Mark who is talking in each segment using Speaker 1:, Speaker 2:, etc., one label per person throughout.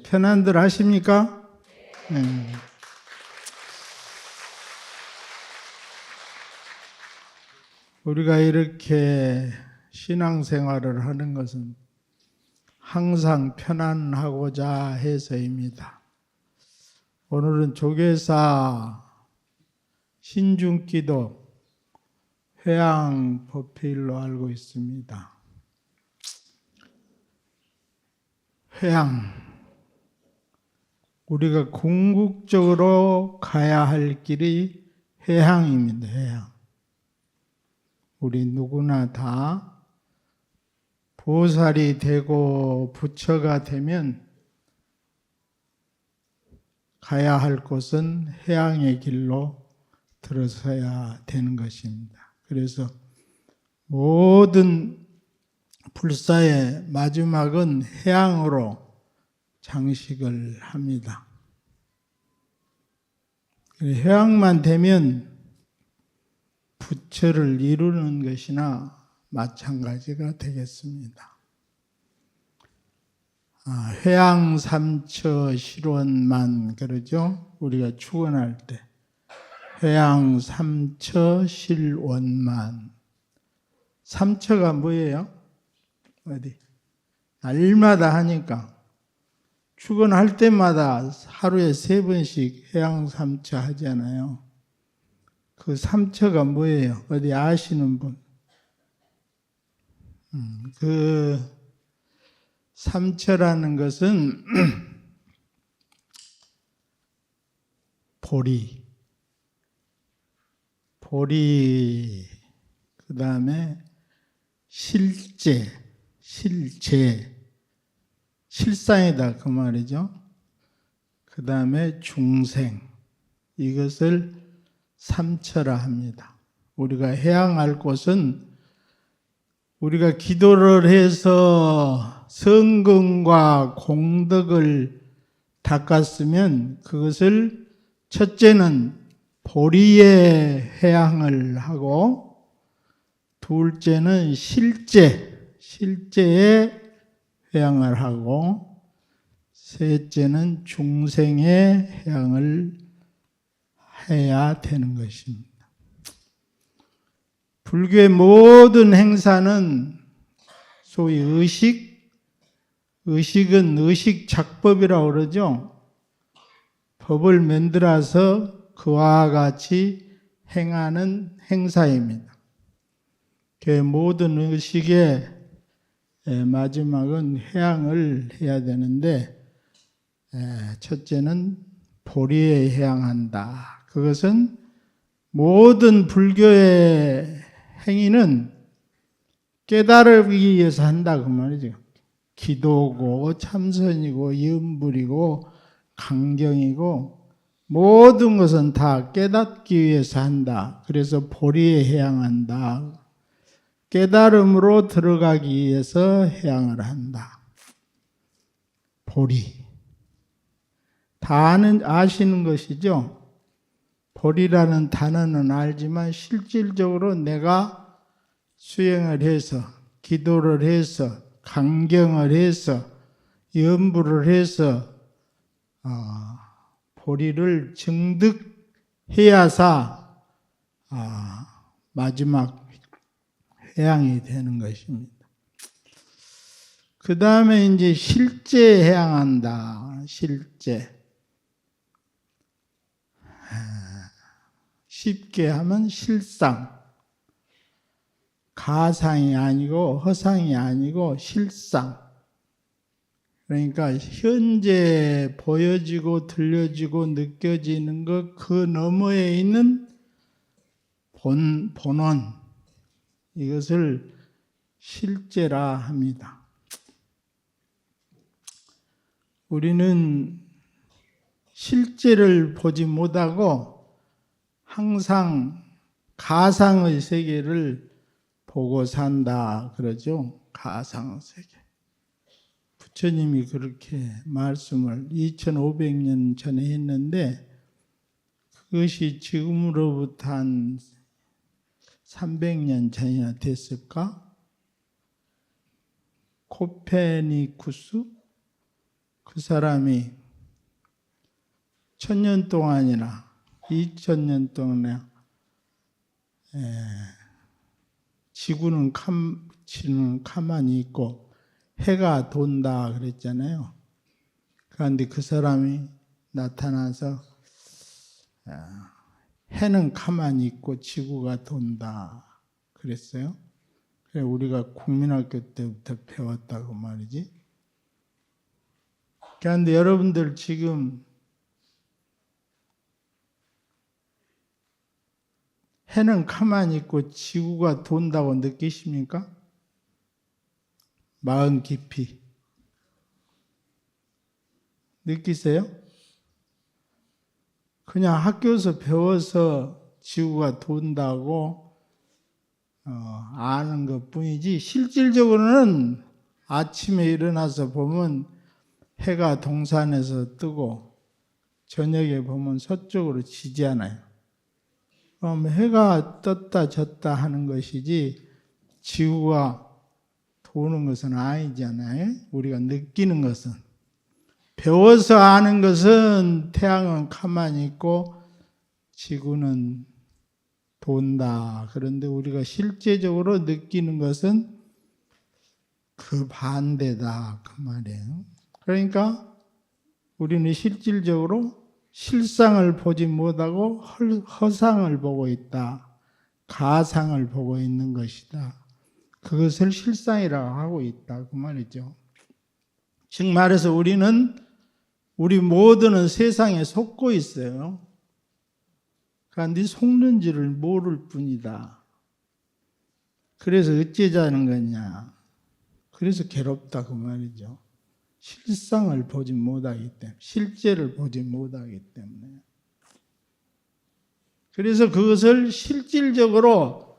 Speaker 1: 편안들 하십니까? 우리가 이렇게 신앙생활을 하는 것은 항상 편안하고자 해서입니다. 오늘은 조계사 신중기도 회양 법회일로 알고 있습니다. 회양, 우리가 궁극적으로 가야 할 길이 회양입니다. 회양. 우리 누구나 다 보살이 되고 부처가 되면 가야 할 곳은 회양의 길로 들어서야 되는 것입니다. 그래서 모든 불사의 마지막은 회양으로 장식을 합니다. 회양만 되면 부처를 이루는 것이나 마찬가지가 되겠습니다. 회양 삼처 실원만 그러죠. 우리가 축원할 때 회양 삼처 실원만. 삼처가 뭐예요? 어디? 날마다 하니까 축원할 때마다 하루에 3번씩 회양 삼처 하잖아요. 그 삼처가 뭐예요? 어디 아시는 분? 그 삼처라는 것은 보리, 그 다음에 실제, 실상이다 그 말이죠. 그 다음에 중생, 이것을 삼처라 합니다. 우리가 회양할 곳은 우리가 기도를 해서 성공과 공덕을 닦았으면 그것을 첫째는 보리에 회양을 하고, 둘째는 실제에 회양을 하고, 셋째는 중생에 회양을 해야 되는 것입니다. 불교의 모든 행사는 소위 의식은 의식작법이라고 그러죠. 법을 만들어서 그와 같이 행하는 행사입니다. 그 모든 의식의 마지막은 회양을 해야 되는데, 첫째는 보리에 회양한다. 그것은 모든 불교의 행위는 깨달기 위해서 한다 그 말이죠. 기도고 참선이고 염불이고 강경이고 모든 것은 다 깨닫기 위해서 한다. 그래서 보리에 회양한다. 깨달음으로 들어가기 위해서 회양을 한다. 보리. 다 아시는 것이죠. 보리라는 단어는 알지만 실질적으로 내가 수행을 해서, 기도를 해서, 강경을 해서, 염불을 해서 보리를 증득해야사 마지막 회양이 되는 것입니다. 그 다음에 이제 실제 회양한다. 실제. 쉽게 하면 실상. 가상이 아니고 허상이 아니고 실상. 그러니까 현재 보여지고 들려지고 느껴지는 것 그 너머에 있는 본원. 이것을 실제라 합니다. 우리는 실제를 보지 못하고 항상 가상의 세계를 보고 산다 그러죠. 가상의 세계. 부처님이 그렇게 말씀을 2500년 전에 했는데 그것이 지금으로부터 한 300년 전이나 됐을까? 코페니쿠스? 그 사람이 1000년 동안이나 2000년 동안이나 지구는 가만히 있고 해가 돈다 그랬잖아요. 그런데 그 사람이 나타나서 해는 가만히 있고 지구가 돈다 그랬어요. 그래 우리가 국민학교 때부터 배웠다고 말이지. 그런데 여러분들 지금 해는 가만히 있고 지구가 돈다고 느끼십니까? 마음 깊이 느끼세요? 그냥 학교에서 배워서 지구가 돈다고 아는 것 뿐이지 실질적으로는 아침에 일어나서 보면 해가 동산에서 뜨고 저녁에 보면 서쪽으로 지지 않아요. 그럼 해가 떴다 졌다 하는 것이지 지구가 도는 것은 아니잖아요. 우리가 느끼는 것은. 배워서 아는 것은 태양은 가만히 있고 지구는 돈다. 그런데 우리가 실제적으로 느끼는 것은 그 반대다. 그 말이에요. 그러니까 우리는 실질적으로 실상을 보지 못하고 허상을 보고 있다. 가상을 보고 있는 것이다. 그것을 실상이라고 하고 있다. 그 말이죠. 즉 말해서 우리 모두는 세상에 속고 있어요. 그런데 속는지를 모를 뿐이다. 그래서 어째자는 거냐. 그래서 괴롭다 그 말이죠. 실상을 보지 못하기 때문에, 실제를 보지 못하기 때문에. 그래서 그것을 실질적으로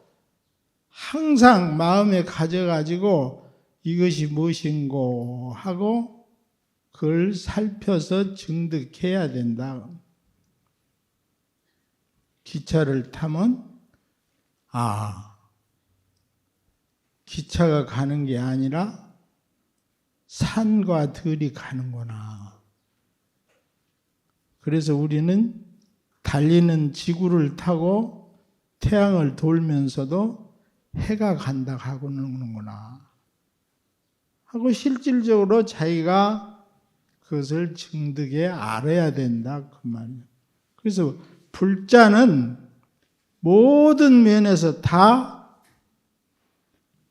Speaker 1: 항상 마음에 가져가지고 이것이 무엇인고 하고 그걸 살펴서 증득해야 된다. 기차를 타면 기차가 가는 게 아니라 산과 들이 가는구나. 그래서 우리는 달리는 지구를 타고 태양을 돌면서도 해가 간다 하고는구나. 하고 실질적으로 자기가 그것을 증득해 알아야 된다. 그 말이에요. 그래서 불자는 모든 면에서 다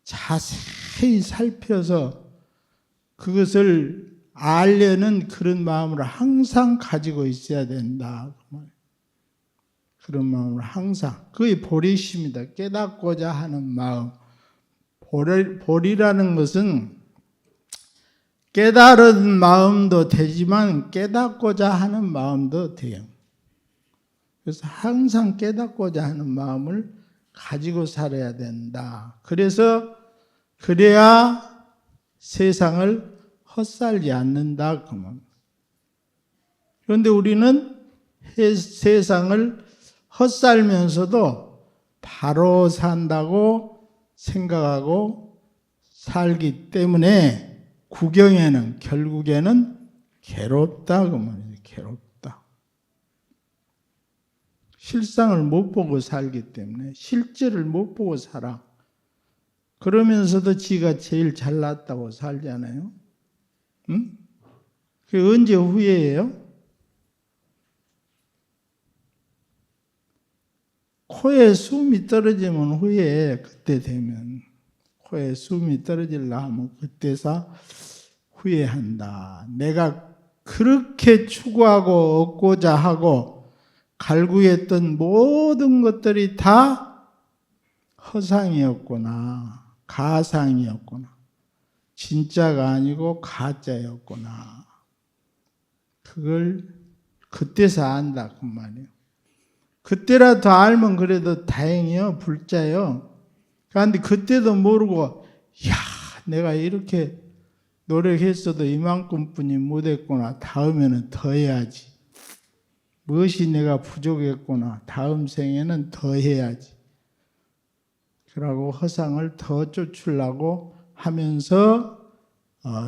Speaker 1: 자세히 살펴서 그것을 알려는 그런 마음을 항상 가지고 있어야 된다. 그런 마음을 항상. 그게 보리심이다. 깨닫고자 하는 마음. 보리라는 것은 깨달은 마음도 되지만 깨닫고자 하는 마음도 돼요. 그래서 항상 깨닫고자 하는 마음을 가지고 살아야 된다. 그래야 세상을 헛살지 않는다. 그런데 우리는 세상을 헛살면서도 바로 산다고 생각하고 살기 때문에 결국에는 괴롭다. 그 말이에요. 괴롭다. 실상을 못 보고 살기 때문에 실제를 못 보고 살아. 그러면서도 지가 제일 잘났다고 살잖아요. 응? 그게 언제 후회해요? 코에 숨이 떨어지면 후회해. 그때 되면. 코에 숨이 떨어지려 하면 그때서 후회한다. 내가 그렇게 추구하고 얻고자 하고 갈구했던 모든 것들이 다 허상이었구나. 가상이었구나. 진짜가 아니고 가짜였구나. 그걸 그때서 안다 그 말이에요. 그때라도 알면 그래도 다행이요. 불자요. 그런데 그때도 모르고 내가 이렇게 노력했어도 이만큼뿐이 못했구나. 다음에는 더 해야지. 무엇이 내가 부족했구나. 다음 생에는 더 해야지. 그러고 허상을 더 쫓으려고 하면서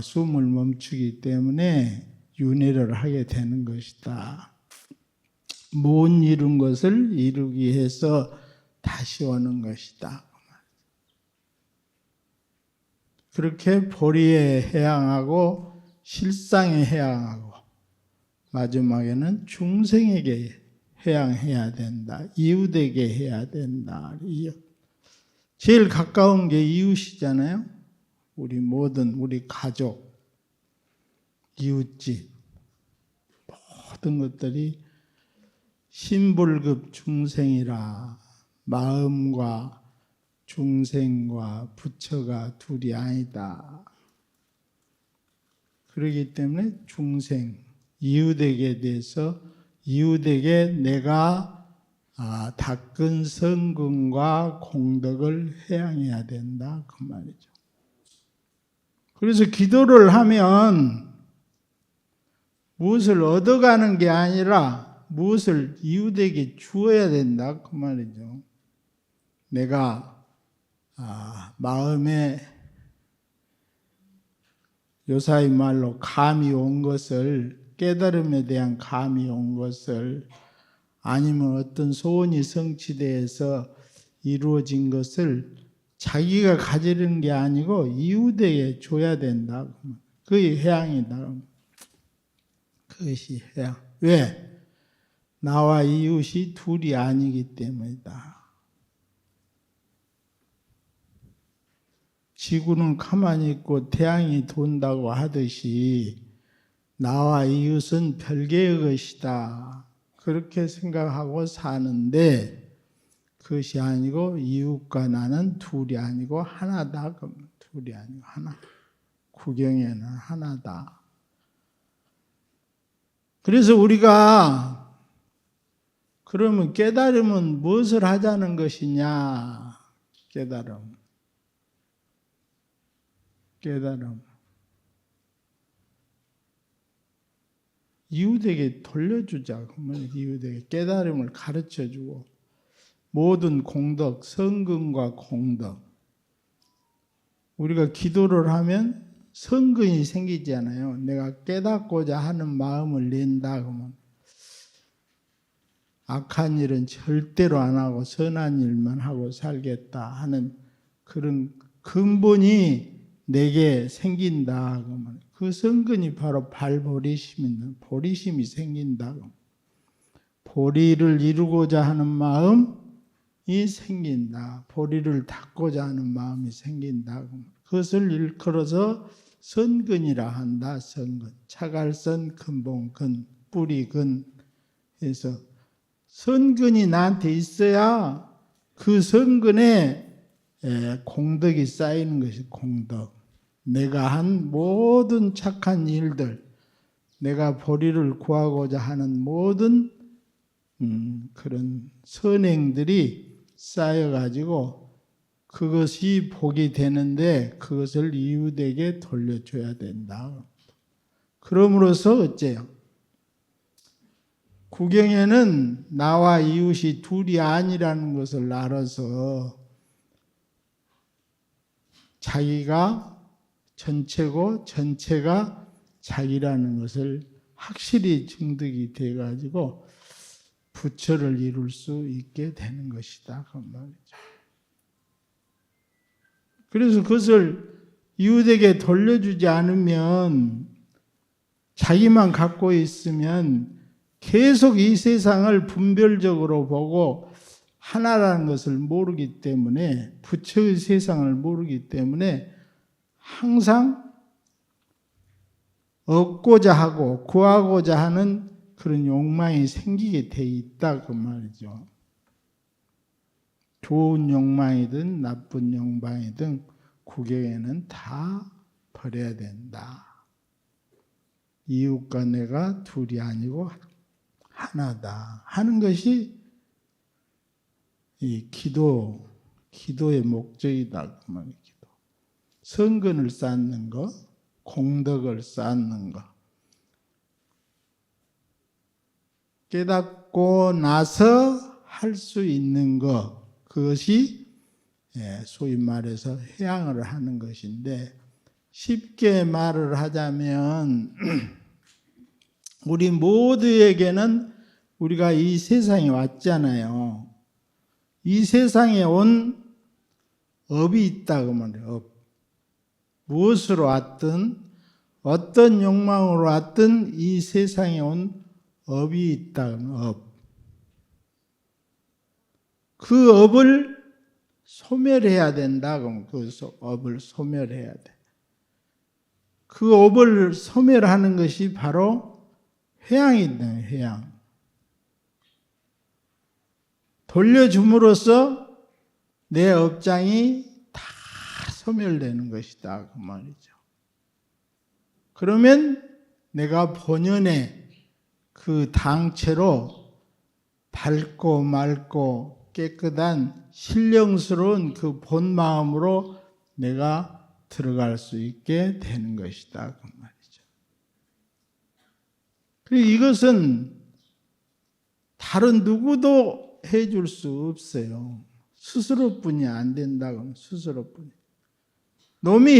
Speaker 1: 숨을 멈추기 때문에 윤회를 하게 되는 것이다. 못 이룬 것을 이루기 위해서 다시 오는 것이다. 그렇게 보리에 해양하고 실상에 해양하고 마지막에는 중생에게 해양해야 된다. 이웃에게 해야 된다. 제일 가까운 게 이웃이잖아요. 우리 모든 우리 가족, 이웃집 모든 것들이 신불급 중생이라 마음과 중생과 부처가 둘이 아니다. 그렇기 때문에 중생, 이웃에게 대해서 이웃에게 내가 닦은 성근과 공덕을 해양해야 된다. 그 말이죠. 그래서 기도를 하면 무엇을 얻어가는 게 아니라 무엇을 이웃에게 주어야 된다. 그 말이죠. 내가 마음에 요사이 말로 감이 온 것을, 깨달음에 대한 감이 온 것을, 아니면 어떤 소원이 성취돼서 이루어진 것을 자기가 가지는 게 아니고 이웃에게 줘야 된다. 그게 해양이다. 그것이 해양. 왜? 나와 이웃이 둘이 아니기 때문이다. 지구는 가만히 있고 태양이 돈다고 하듯이 나와 이웃은 별개의 것이다. 그렇게 생각하고 사는데 그것이 아니고 이웃과 나는 둘이 아니고 하나다. 둘이 아니고 하나. 구경에는 하나다. 그래서 우리가 그러면 깨달음은 무엇을 하자는 것이냐? 깨달음. 이웃에게 돌려주자. 이웃에게 깨달음을 가르쳐주고 모든 공덕, 성근과 공덕. 우리가 기도를 하면 성근이 생기잖아요. 내가 깨닫고자 하는 마음을 낸다 그러면 악한 일은 절대로 안 하고 선한 일만 하고 살겠다 하는 그런 근본이 내게 생긴다 그러면 그 성근이 바로 보리심이 생긴다. 보리를 이루고자 하는 마음이 생긴다. 보리를 닦고자 하는 마음이 생긴다. 그것을 일컬어서 선근이라 한다. 선근. 차갈선, 근본근, 뿌리근 해서 선근이 나한테 있어야 그 선근에 공덕이 쌓이는 것이 공덕. 내가 한 모든 착한 일들, 내가 보리를 구하고자 하는 모든 그런 선행들이 쌓여가지고 그것이 복이 되는데 그것을 이웃에게 돌려줘야 된다. 그럼으로써 어째요? 구경에는 나와 이웃이 둘이 아니라는 것을 알아서 자기가 전체고 전체가 자기라는 것을 확실히 증득이 돼가지고 부처를 이룰 수 있게 되는 것이다. 그 말이죠. 그래서 그것을 이웃에게 돌려주지 않으면 자기만 갖고 있으면 계속 이 세상을 분별적으로 보고 하나라는 것을 모르기 때문에 부처의 세상을 모르기 때문에 항상 얻고자 하고 구하고자 하는 그런 욕망이 생기게 돼 있다 그 말이죠. 좋은 욕망이든 나쁜 욕망이든 구경에는 다 버려야 된다. 이웃과 내가 둘이 아니고 하나다 하는 것이 이 기도의 목적이다 그 말이죠. 성근을 쌓는 것, 공덕을 쌓는 것. 깨닫고 나서 할 수 있는 것, 그것이 소위 말해서 해양을 하는 것인데 쉽게 말을 하자면 우리 모두에게는 우리가 이 세상에 왔잖아요. 이 세상에 온 업이 있다고 말해요. 업. 무엇으로 왔든 어떤 욕망으로 왔든 이 세상에 온 업이 있다는 업. 그 업을 소멸해야 된다. 그럼 그 업을 소멸해야 돼. 그 업을 소멸하는 것이 바로 회양이다. 회양. 돌려줌으로써 내 업장이 다 소멸되는 것이다. 그 말이죠. 그러면 내가 본연의 그 당체로 밝고 맑고 깨끗한 신령스러운 그 본마음으로 내가 들어갈 수 있게 되는 것이다. 그 말이죠. 그리고 이것은 다른 누구도 해줄 수 없어요. 스스로뿐이 안 된다고. 스스로뿐이. 남이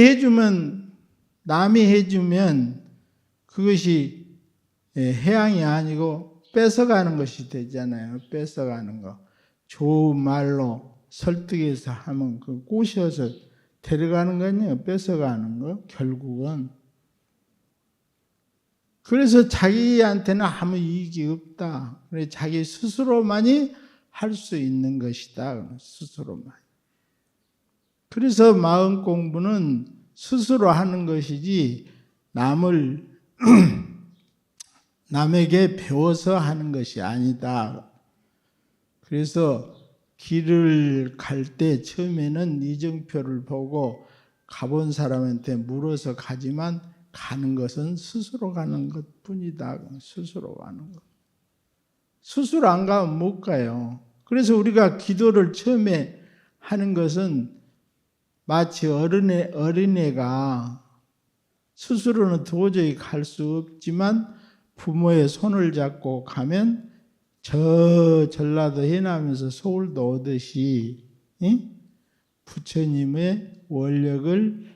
Speaker 1: 해주면 그것이 해양이 아니고 뺏어가는 것이 되잖아요. 뺏어가는 거. 좋은 말로 설득해서 하면 그 꼬셔서 데려가는 거냐, 뺏어가는 거, 결국은. 그래서 자기한테는 아무 이익이 없다. 그래서 자기 스스로만이 할 수 있는 것이다. 스스로만. 그래서 마음 공부는 스스로 하는 것이지 남에게 배워서 하는 것이 아니다. 그래서 길을 갈 때 처음에는 이정표를 보고 가본 사람한테 물어서 가지만 가는 것은 스스로 가는 것뿐이다. 스스로 가는 것. 스스로 안 가면 못 가요. 그래서 우리가 기도를 처음에 하는 것은 마치 어린애가 스스로는 도저히 갈 수 없지만 부모의 손을 잡고 가면 저 전라도 해남에서 서울도 오듯이 부처님의 원력을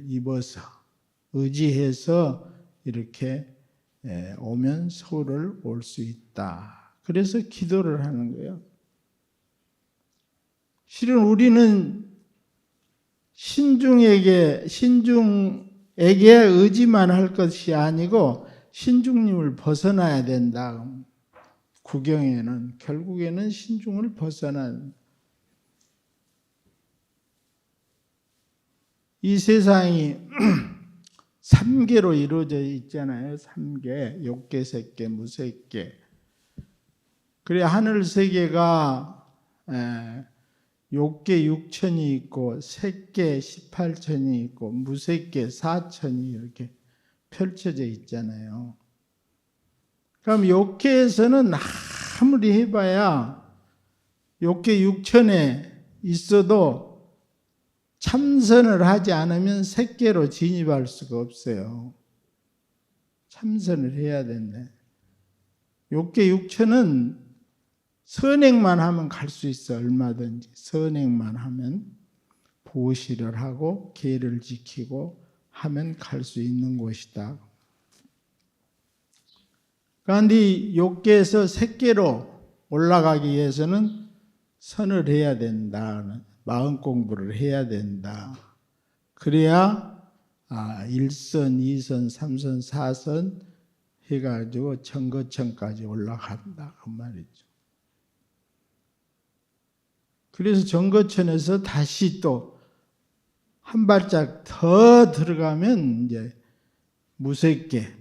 Speaker 1: 입어서 의지해서 이렇게 오면 서울을 올 수 있다. 그래서 기도를 하는 거예요. 실은 우리는 신중에게 의지만 할 것이 아니고 신중님을 벗어나야 된다. 구경에는 결국에는 신중을 벗어난 이 세상이 3개로 이루어져 있잖아요. 3개, 욕계, 색계, 무색계. 그래 하늘 세계가 욕계 6천이 있고 색계 18천이 있고 무색계 4천이 이렇게 펼쳐져 있잖아요. 그럼 욕계에서는 아무리 해봐야 욕계 6천에 있어도 참선을 하지 않으면 색계로 진입할 수가 없어요. 참선을 해야 된대. 욕계 6천은 선행만 하면 갈 수 있어. 얼마든지 선행만 하면 보시를 하고 계를 지키고 하면 갈 수 있는 곳이다. 그런데 욕계에서 색계로 올라가기 위해서는 선을 해야 된다. 마음 공부를 해야 된다. 그래야 1선, 2선, 3선, 4선 해가지고 정거천까지 올라간다. 그 말이죠. 그래서 정거천에서 다시 또 한 발짝 더 들어가면 이제 무색계,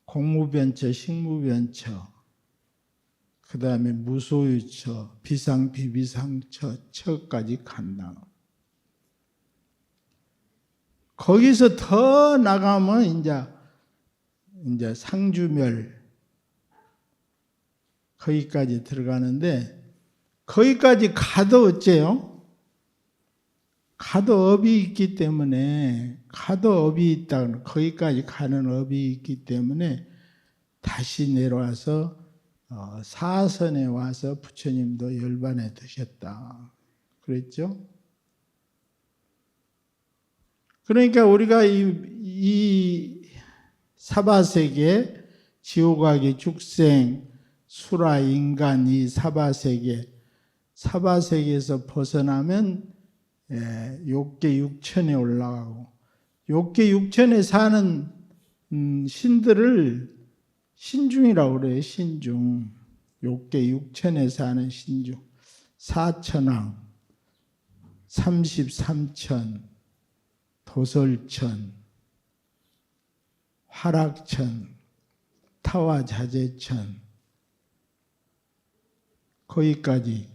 Speaker 1: 공무변처, 식무변처, 그 다음에 무소유처, 비상비비상처, 처까지 간다. 거기서 더 나가면 이제 상주멸 거기까지 들어가는데 거기까지 가도 어째요? 가도 업이 있기 때문에 가도 업이 있다. 거기까지 가는 업이 있기 때문에 다시 내려와서 사선에 와서 부처님도 열반에 드셨다. 그랬죠? 그러니까 우리가 이 사바세계, 지옥아기, 축생, 수라, 인간, 이 사바세계에서 벗어나면 욕계 육천에 올라가고, 욕계 육천에 사는 신들을 신중이라고 그래요. 신중. 욕계 육천에 사는 신중. 사천왕, 33천, 도설천, 화락천, 타화자재천, 거기까지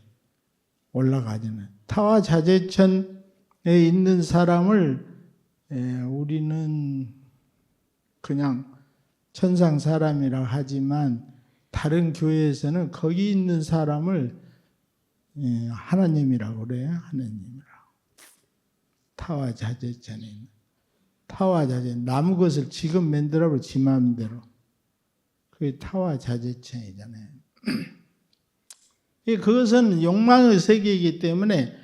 Speaker 1: 올라가잖아요. 타화자재천에 있는 사람을 우리는 그냥 천상 사람이라 하지만 다른 교회에서는 거기 있는 사람을 하나님이라고 그래요. 하나님이라고. 타화자재천에 있는. 타화자재, 나무 것을 지금 만들어도 지 마음대로. 그게 타화자재천이잖아요. 그것은 욕망의 세계이기 때문에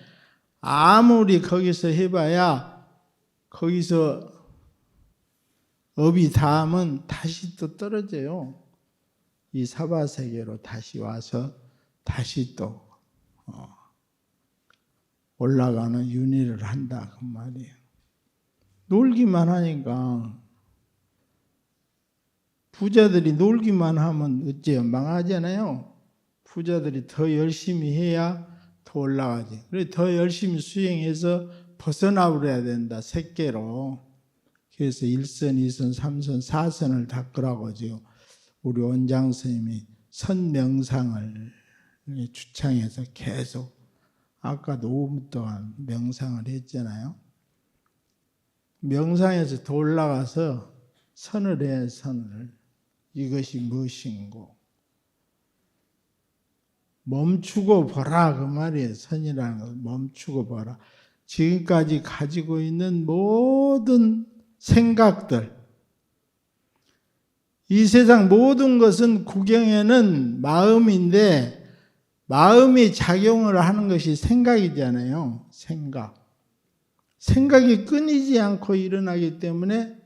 Speaker 1: 아무리 거기서 해봐야 거기서 업이 닿으면 다시 또 떨어져요. 이 사바세계로 다시 와서 다시 또 올라가는 윤회를 한다 그 말이에요. 놀기만 하니까 부자들이 놀기만 하면 어째요? 망하잖아요. 부자들이 더 열심히 해야 더 올라가지. 그래 더 열심히 수행해서 벗어나버려야 된다. 색계로. 그래서 1선, 2선, 3선, 4선을 닦으라고 지금 우리 원장 스님이 선명상을 주창해서 계속 아까도 5분 동안 명상을 했잖아요. 명상에서 더 올라가서 선을 해, 선을. 이것이 무엇인고. 멈추고 보라 그 말이에요. 선이라는 건 멈추고 보라. 지금까지 가지고 있는 모든 생각들, 이 세상 모든 것은 구경에는 마음인데 마음이 작용을 하는 것이 생각이잖아요. 생각이 끊이지 않고 일어나기 때문에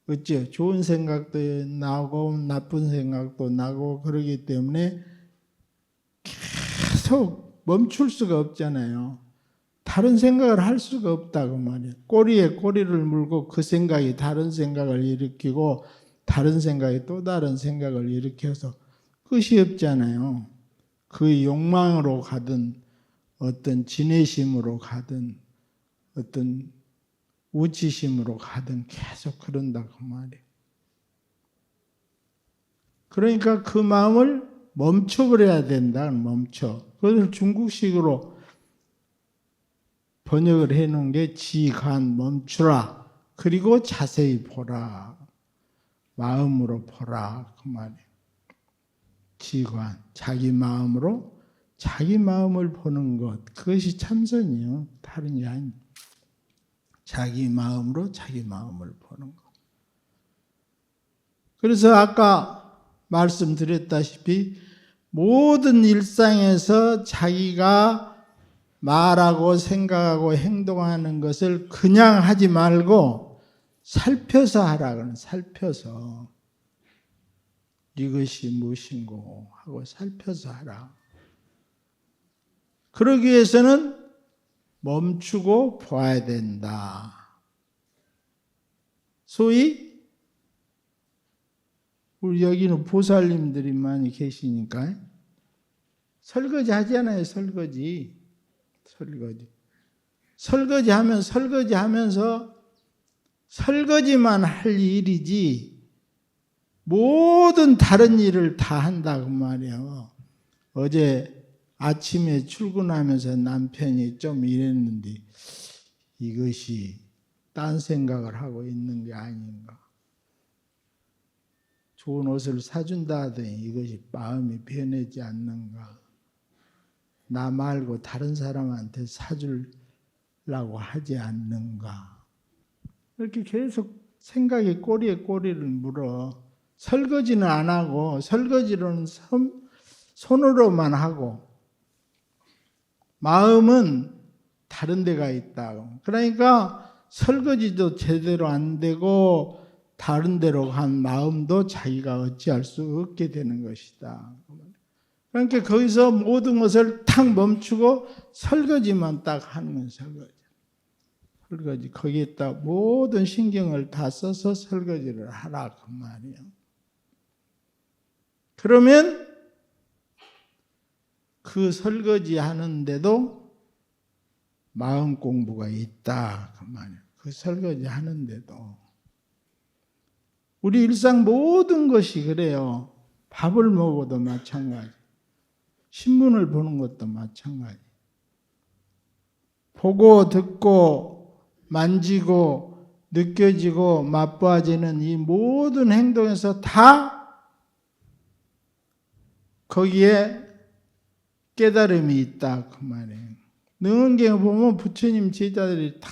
Speaker 1: 어째요? 좋은 생각도 나고 나쁜 생각도 나고 그러기 때문에 계속 멈출 수가 없잖아요. 다른 생각을 할 수가 없다고 말이에요. 꼬리에 꼬리를 물고 그 생각이 다른 생각을 일으키고 다른 생각이 또 다른 생각을 일으켜서 끝이 없잖아요. 그 욕망으로 가든 어떤 진해심으로 가든 어떤 우치심으로 가든 계속 그런다 그 말이에요. 그러니까 그 마음을 멈춰버려야 된다. 멈춰. 그것을 중국식으로 번역을 해놓은 게 지간 멈추라. 그리고 자세히 보라. 마음으로 보라. 그 말이에요. 지관. 자기 마음으로 자기 마음을 보는 것. 그것이 참선이요. 다른 게 아니에요. 자기 마음으로 자기 마음을 보는 것. 그래서 아까 말씀드렸다시피 모든 일상에서 자기가 말하고 생각하고 행동하는 것을 그냥 하지 말고 살펴서 하라. 살펴서. 이것이 무엇인고 하고 살펴서 하라. 그러기 위해서는 멈추고 봐야 된다. 소위 우리 여기는 보살님들이 많이 계시니까 설거지 하잖아요. 설거지 하면서 설거지만 할 일이지 모든 다른 일을 다 한다 그 말이에요. 어제 아침에 출근하면서 남편이 좀 이랬는데 이것이 딴 생각을 하고 있는 게 아닌가. 좋은 옷을 사준다 하더니 이것이 마음이 변하지 않는가. 나 말고 다른 사람한테 사주려고 하지 않는가. 이렇게 계속 생각이 꼬리에 꼬리를 물어. 설거지는 안 하고 설거지로는 손으로만 하고 마음은 다른 데가 있다고. 그러니까 설거지도 제대로 안 되고 다른 데로 간 마음도 자기가 어찌할 수 없게 되는 것이다. 그러니까 거기서 모든 것을 탁 멈추고 설거지만 딱 하는 건 설거지. 거기에다 모든 신경을 다 써서 설거지를 하라 그 말이에요. 그러면 그 설거지 하는데도 마음 공부가 있다 그 말이에요. 그 설거지 하는데도 우리 일상 모든 것이 그래요. 밥을 먹어도 마찬가지. 신문을 보는 것도 마찬가지. 보고 듣고 만지고 느껴지고 맛보아지는 이 모든 행동에서 다 거기에 깨달음이 있다 그 말이에요. 능언경에 보면 부처님 제자들이 다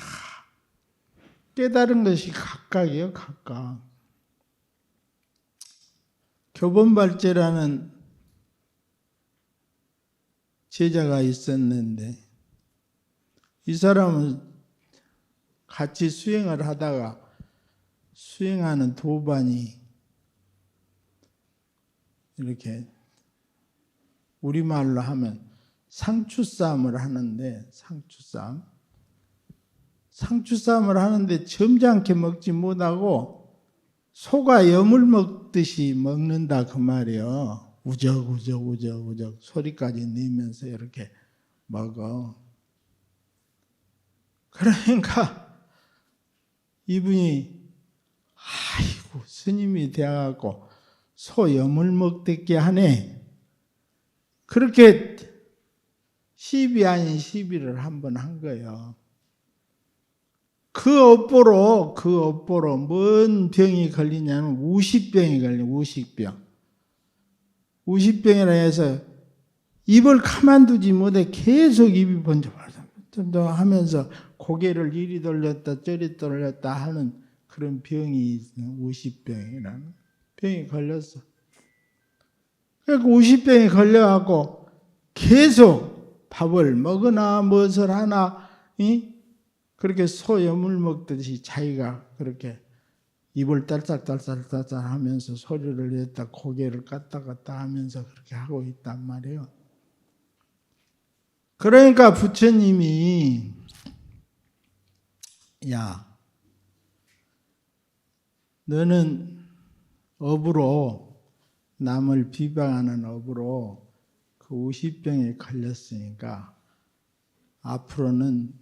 Speaker 1: 깨달은 것이 각각이에요. 각각. 교본발제라는 제자가 있었는데 이 사람은 같이 수행을 하다가 수행하는 도반이 이렇게 우리말로 하면 상추싸움을 하는데 상추싸움을 하는데 점잖게 먹지 못하고 소가 염을 먹듯이 먹는다 그 말이에요. 우적우적 소리까지 내면서 이렇게 먹어. 그러니까 이분이 아이고 스님이 되어갖고 소 염을 먹듯게 하네. 그렇게 시비 아닌 시비를 한번 한 거예요. 그 업보로 뭔 병이 걸리냐면 우식병이 걸려. 우식병이라 해서 입을 가만두지 못해 계속 입이 번쩍번쩍 하면서 고개를 이리 돌렸다 저리 돌렸다 하는 그런 병이 우식병이라는 병이 걸렸어. 그러니까 우식병이 걸려갖고 계속 밥을 먹으나 무엇을 하나 그렇게 소염을 먹듯이 자기가 그렇게 입을 딸싹딸싹 하면서 소리를 냈다 고개를 갔다 하면서 그렇게 하고 있단 말이에요. 그러니까 부처님이 야 너는 업으로 남을 비방하는 업으로 그 우시병에 걸렸으니까 앞으로는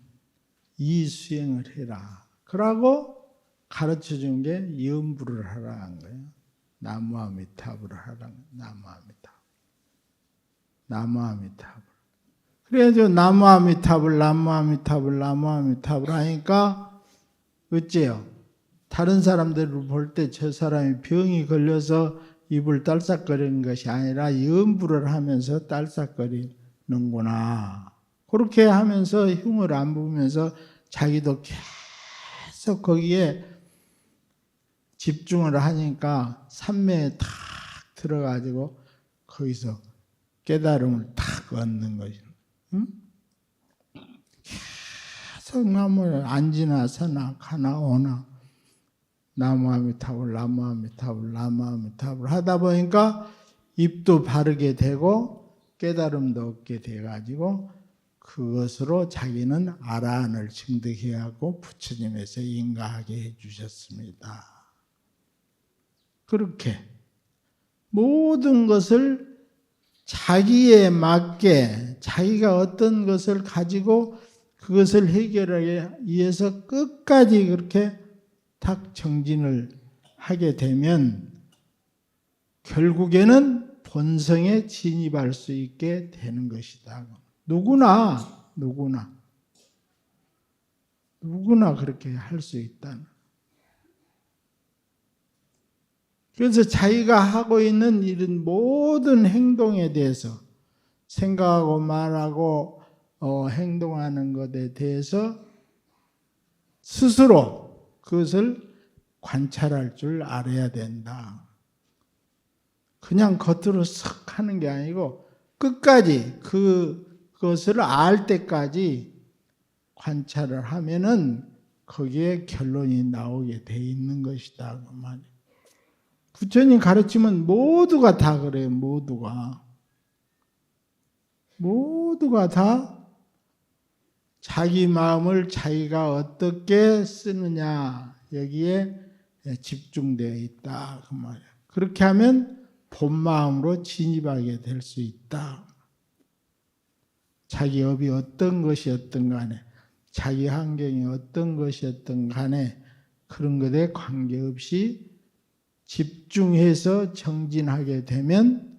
Speaker 1: 이 수행을 해라. 그러고 가르쳐 준 게 염불을 하라는 거예요. 나무아미타불을 하라는 거예요. 나무아미타불. 그래가지고 나무아미타불 하니까 어째요? 다른 사람들을 볼 때 저 사람이 병이 걸려서 입을 딸싹거리는 것이 아니라 염불을 하면서 딸싹거리는구나. 그렇게 하면서 흉을 안 부으면서 자기도 계속 거기에 집중을 하니까 삼매에 탁 들어가지고 거기서 깨달음을 탁 얻는 거죠. 응? 계속 나무를 앉으나 서나 가나 오나 나무아미타불 하다 보니까 입도 바르게 되고 깨달음도 얻게 돼가지고 그것으로 자기는 아라한을 증득해갖고 부처님에서 인가하게 해주셨습니다. 그렇게 모든 것을 자기에 맞게 자기가 어떤 것을 가지고 그것을 해결하기 위해서 끝까지 그렇게 딱 정진을 하게 되면 결국에는 본성에 진입할 수 있게 되는 것이다. 누구나 그렇게 할 수 있다는. 그래서 자기가 하고 있는 이런 모든 행동에 대해서 생각하고 말하고 행동하는 것에 대해서 스스로 그것을 관찰할 줄 알아야 된다. 그냥 겉으로 썩 하는 게 아니고 끝까지 그것을 알 때까지 관찰을 하면은 거기에 결론이 나오게 돼 있는 것이다 그 말이에요. 부처님 가르치면 모두가 다 그래요. 모두가 다 자기 마음을 자기가 어떻게 쓰느냐 여기에 집중되어 있다 그 말이에요. 그렇게 하면 본 마음으로 진입하게 될 수 있다. 자기 업이 어떤 것이었든 간에 자기 환경이 어떤 것이었든 간에 그런 것에 관계없이 집중해서 정진하게 되면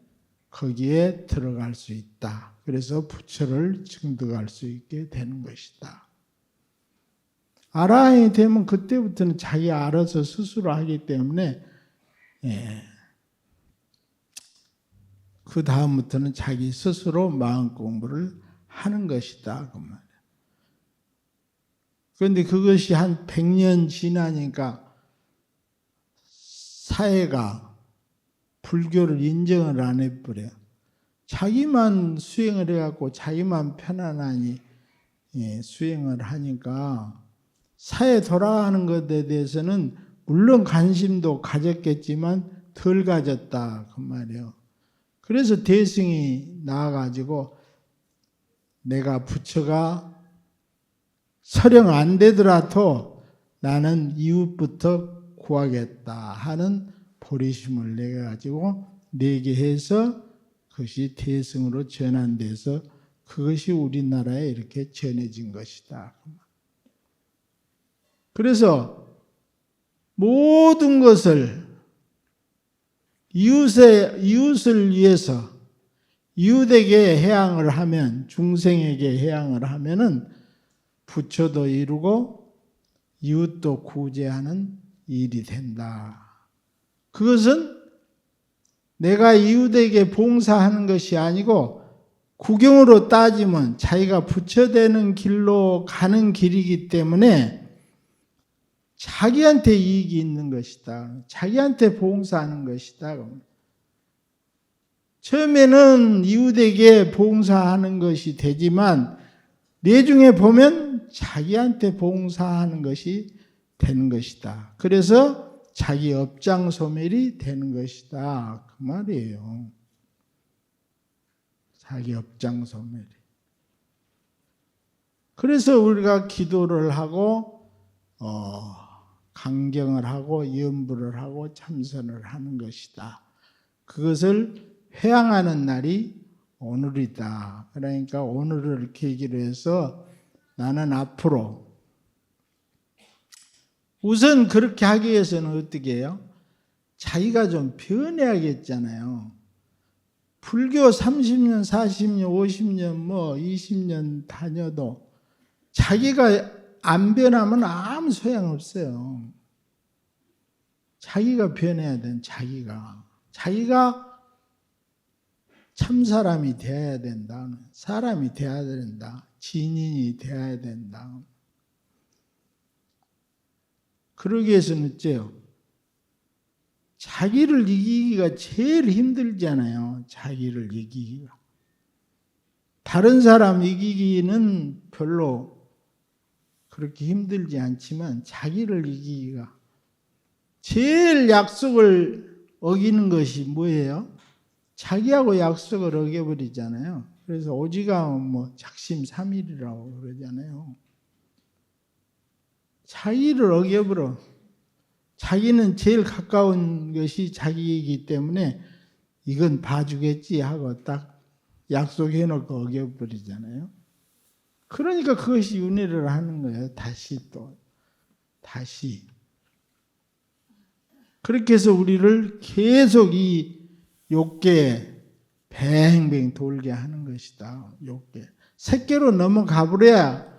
Speaker 1: 거기에 들어갈 수 있다. 그래서 부처를 증득할 수 있게 되는 것이다. 아라한이 되면 그때부터는 자기 알아서 스스로 하기 때문에 그 다음부터는 자기 스스로 마음 공부를 하는 것이다. 그 말이에요. 그런데 그것이 한 100년 지나니까 사회가 불교를 인정을 안 해버려요. 자기만 수행을 해갖고 자기만 편안하니 수행을 하니까 사회 돌아가는 것에 대해서는 물론 관심도 가졌겠지만 덜 가졌다 그 말이에요. 그래서 대승이 나와가지고 내가 부처가 설령 안 되더라도 나는 이웃부터 구하겠다 하는 보리심을 내가지고 내게 해서 그것이 대승으로 전환돼서 그것이 우리나라에 이렇게 전해진 것이다. 그래서 모든 것을 이웃을 위해서 이웃에게 해양을 하면 중생에게 해양을 하면은 부처도 이루고 이웃도 구제하는 일이 된다. 그것은 내가 이웃에게 봉사하는 것이 아니고 구경으로 따지면 자기가 부처되는 길로 가는 길이기 때문에 자기한테 이익이 있는 것이다. 자기한테 봉사하는 것이다. 처음에는 이웃에게 봉사하는 것이 되지만 내중에 보면 자기한테 봉사하는 것이 되는 것이다. 그래서 자기 업장 소멸이 되는 것이다. 그 말이에요. 자기 업장 소멸이. 그래서 우리가 기도를 하고 강경을 하고 염불을 하고 참선을 하는 것이다. 그것을 회양하는 날이 오늘이다. 그러니까 오늘을 계기로 해서 나는 앞으로 우선 그렇게 하기 위해서는 어떻게 해요? 자기가 좀 변해야겠잖아요. 불교 30년, 40년, 50년, 20년 다녀도 자기가 안 변하면 아무 소용없어요. 자기가 변해야 돼, 자기가. 자기가 참 사람이 되어야 된다. 사람이 되어야 된다. 진인이 되어야 된다. 그러기 위해서는 어째요? 자기를 이기기가 제일 힘들잖아요. 자기를 이기기가. 다른 사람 이기기는 별로 그렇게 힘들지 않지만 자기를 이기기가 제일 약속을 어기는 것이 뭐예요? 자기하고 약속을 어겨버리잖아요. 그래서 오지가면 작심삼일이라고 그러잖아요. 자기를 어겨버려. 자기는 제일 가까운 것이 자기이기 때문에 이건 봐주겠지 하고 딱 약속해놓고 어겨버리잖아요. 그러니까 그것이 윤회를 하는 거예요. 다시. 그렇게 해서 우리를 계속 이 욕계에 뱅뱅 돌게 하는 것이다. 욕계. 색계로 넘어가 버려야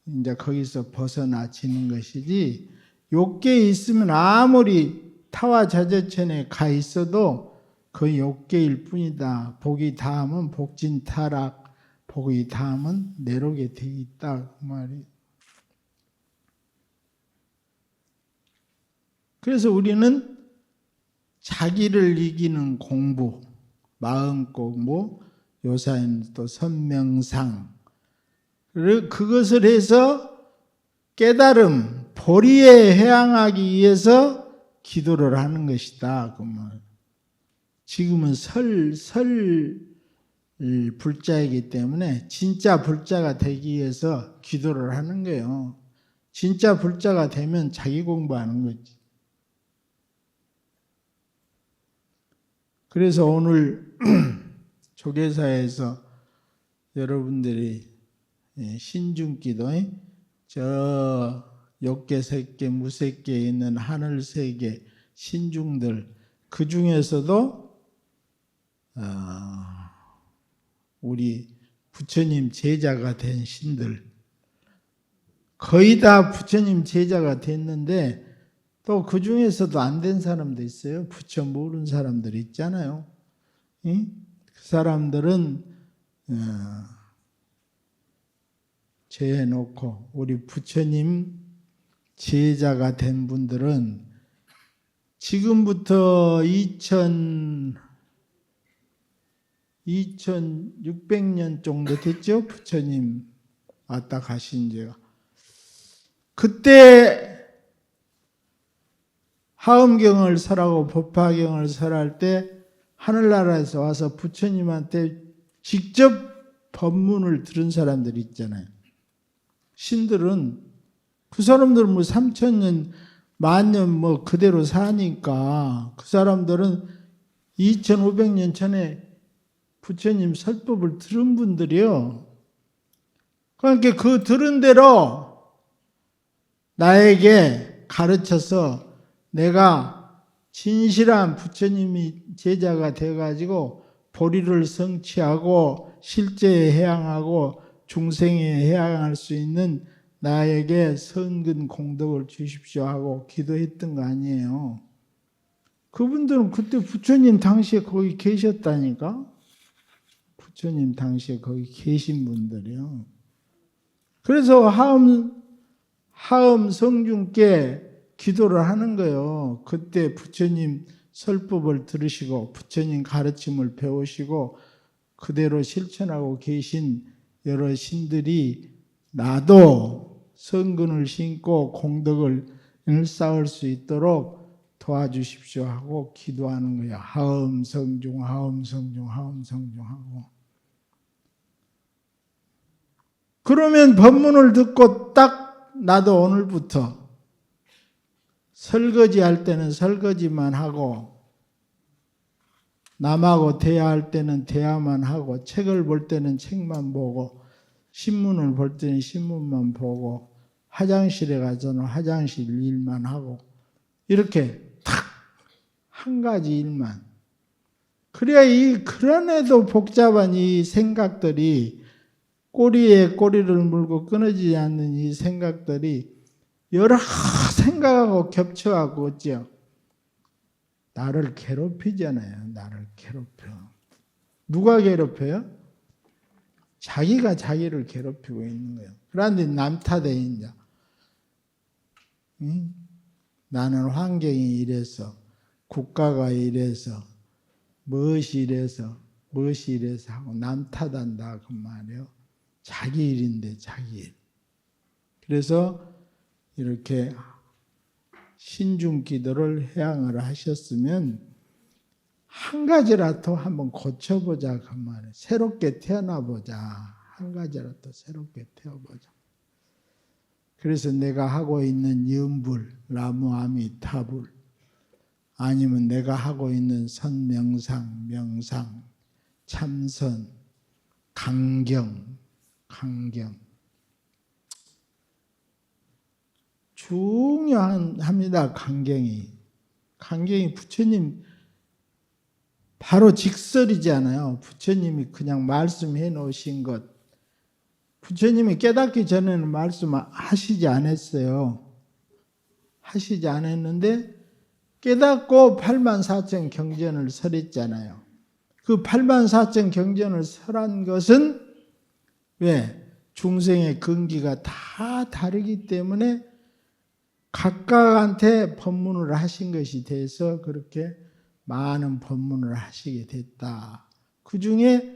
Speaker 1: 이제 거기서 벗어나지는 것이지, 욕계에 있으면 아무리 타화자재천에 가 있어도 그 욕계일 뿐이다. 복이 닿으면 복진타락, 복이 닿으면 내록에 돼 있다. 그 말이. 그래서 우리는 자기를 이기는 공부, 마음 공부, 요사에는 또 선명상, 그것을 해서 깨달음, 보리에 해양하기 위해서 기도를 하는 것이다. 그러면 지금은 설 불자이기 때문에 진짜 불자가 되기 위해서 기도를 하는 거예요. 진짜 불자가 되면 자기 공부하는 거지. 그래서 오늘 조계사에서 여러분들이 신중기도 저 욕계, 색계, 무색계에 있는 하늘세계 신중들 그 중에서도 우리 부처님 제자가 된 신들 거의 다 부처님 제자가 됐는데 또 그 중에서도 안 된 사람도 있어요. 부처 모르는 사람들 있잖아요. 그 사람들은 제해놓고 우리 부처님 제자가 된 분들은 지금부터 2600년 정도 됐죠? 부처님 왔다 가신 지가. 그때 하엄경을 설하고 법화경을 설할 때 하늘나라에서 와서 부처님한테 직접 법문을 들은 사람들이 있잖아요. 신들은 그 사람들은 뭐 3000년, 만년 뭐 그대로 사니까 그 사람들은 2500년 전에 부처님 설법을 들은 분들이요. 그러니까 그 들은 대로 나에게 가르쳐서 내가 진실한 부처님이 제자가 되어가지고 보리를 성취하고 실제에 해양하고 중생에 해양할 수 있는 나에게 선근 공덕을 주십시오 하고 기도했던 거 아니에요. 그분들은 그때 부처님 당시에 거기 계셨다니까. 부처님 당시에 거기 계신 분들이요. 그래서 하엄 성중께 기도를 하는 거예요. 그때 부처님 설법을 들으시고 부처님 가르침을 배우시고 그대로 실천하고 계신 여러 신들이 나도 선근을 신고 공덕을 쌓을 수 있도록 도와주십시오 하고 기도하는 거예요. 하엄 성중 하엄 성중 하엄 성중 하고. 그러면 법문을 듣고 딱 나도 오늘부터 설거지 할 때는 설거지만 하고 남하고 대화할 때는 대화만 하고 책을 볼 때는 책만 보고 신문을 볼 때는 신문만 보고 화장실에 가서는 화장실 일만 하고 이렇게 탁 한 가지 일만. 그래야 그런에도 복잡한 이 생각들이 꼬리에 꼬리를 물고 끊어지지 않는 이 생각들이 여러 생각하고 겹쳐하고 있죠. 나를 괴롭히잖아요. 나를 괴롭혀. 누가 괴롭혀요? 자기가 자기를 괴롭히고 있는 거예요. 그런데 남 탓에 이제 나는 환경이 이래서 국가가 이래서 무엇이 이래서 하고 남 탓한다 그 말이에요. 자기 일인데 자기 일. 그래서 이렇게 신중기도를 해양을 하셨으면 한 가지라도 한번 고쳐보자 그 말이에요. 새롭게 태어나보자. 한 가지라도 새롭게 태어보자. 그래서 내가 하고 있는 염불, 나무아미타불 아니면 내가 하고 있는 선명상, 명상, 참선, 강경 중요합니다. 강경이 부처님 바로 직설이잖아요. 부처님이 그냥 말씀해 놓으신 것. 부처님이 깨닫기 전에는 말씀하시지 않았어요. 하시지 않았는데 깨닫고 84,000 경전을 설했잖아요. 그 84,000 경전을 설한 것은 왜? 중생의 근기가 다 다르기 때문에 각각한테 법문을 하신 것이 돼서 그렇게 많은 법문을 하시게 됐다. 그 중에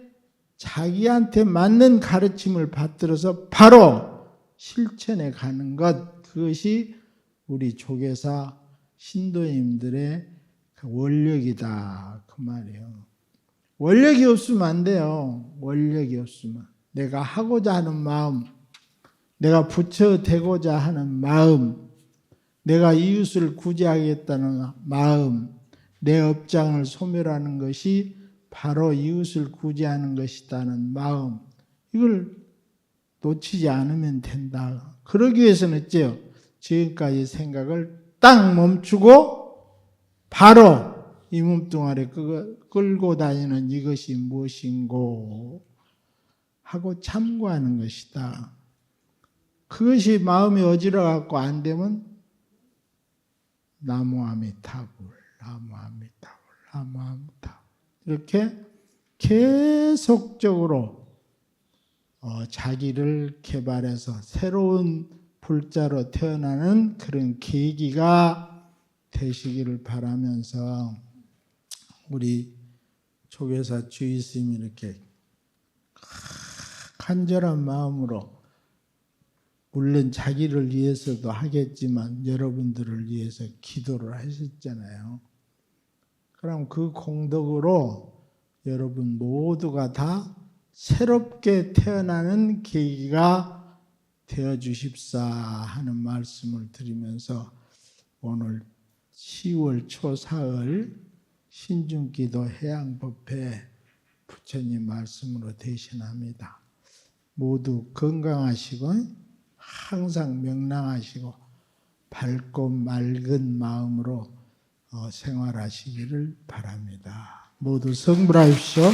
Speaker 1: 자기한테 맞는 가르침을 받들어서 바로 실천해 가는 것, 그것이 우리 조계사 신도님들의 그 원력이다 그 말이에요. 원력이 없으면 안 돼요. 원력이 없으면 내가 하고자 하는 마음, 내가 부처되고자 하는 마음, 내가 이웃을 구제하겠다는 마음, 내 업장을 소멸하는 것이 바로 이웃을 구제하는 것이라는 마음, 이걸 놓치지 않으면 된다. 그러기 위해서는 어째요? 지금까지 생각을 딱 멈추고 바로 이 몸뚱아리 끌고 다니는 이것이 무엇인고 하고 참고하는 것이다. 그것이 마음이 어지러워갖고 안 되면 나무아미타불, 나무아미타불, 나무아미타불 이렇게 계속적으로 자기를 개발해서 새로운 불자로 태어나는 그런 계기가 되시기를 바라면서 우리 조계사 주의스님이 이렇게 간절한 마음으로 물론 자기를 위해서도 하겠지만 여러분들을 위해서 기도를 하셨잖아요. 그럼 그 공덕으로 여러분 모두가 다 새롭게 태어나는 계기가 되어 주십사 하는 말씀을 드리면서 오늘 10월 초사흘 신중기도 해양법회 부처님 말씀으로 대신합니다. 모두 건강하시고 항상 명랑하시고 밝고 맑은 마음으로 생활하시기를 바랍니다. 모두 성불하십시오.